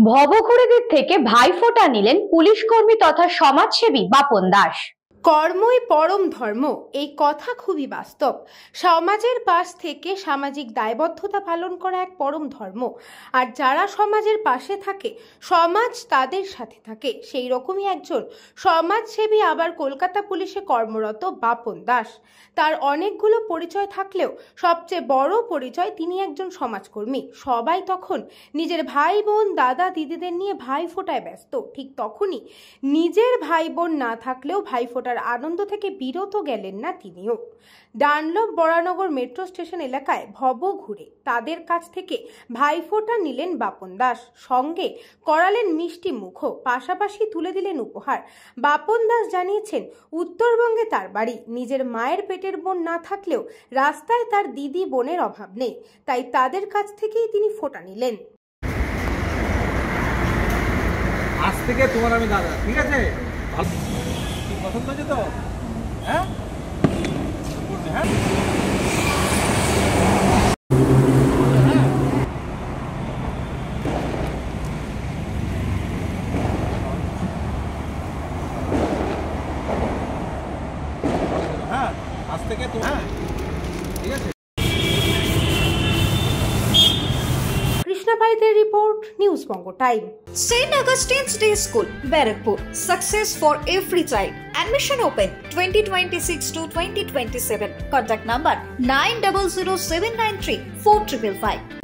ভবঘুরেদের থেকে ভাইফোঁটা নিলেন পুলিশকর্মী তথা সমাজসেবী বাপন দাস। কর্মই পরম ধর্ম, এই কথা খুবই বাস্তব। সমাজের পাশ থেকে সামাজিক দায়বদ্ধতা পালন করা এক পরম ধর্ম। আর যারা সমাজের পাশে থাকে, সমাজ তাদের সাথে থাকে। সেই রকমই একজন সমাজসেবী আবার কলকাতা পুলিশে কর্মরত বাপন দাস। তার অনেকগুলো পরিচয় থাকলেও সবচেয়ে বড় পরিচয় তিনি একজন সমাজকর্মী। সবাই তখন নিজের ভাই বোন দাদা দিদিদের নিয়ে ভাইফোঁটায় ব্যস্ত। ঠিক তখনই নিজের ভাই বোন না থাকলেও ভাইফোঁটা আনন্দ থেকে বিরত গেলেন না তিনিও। ডানলপ বরানগর মেট্রো স্টেশন এলাকায় ভবঘুরে তাদের কাছ থেকে ভাইফোঁটা নিলেন বাপন দাস। সঙ্গে করালেন মিষ্টি মুখও, পাশাপাশি তুলে দিলেন উপহার। বাপন দাস জানিয়েছেন, উত্তরবঙ্গে তার বাড়ি। নিজের মায়ের পেটের বোন না থাকলেও রাস্তায় তার দিদি বোনের অভাব নেই, তাই তাদের কাছ থেকেই তিনি ফোঁটা নিলেন। আজ থেকে তোমার আমি দাদা, ঠিক আছে? পছন্দ হয়েছে তো? হ্যাঁ হ্যাঁ হ্যাঁ আজ থেকে তো হ্যাঁ ঠিক আছে। কৃষ্ণাপাইতের report, news Banga time. St. Augustine's Day School, Barakpur. Success for every child. Admission open 2026 to 2027. Contact number 900793 4555.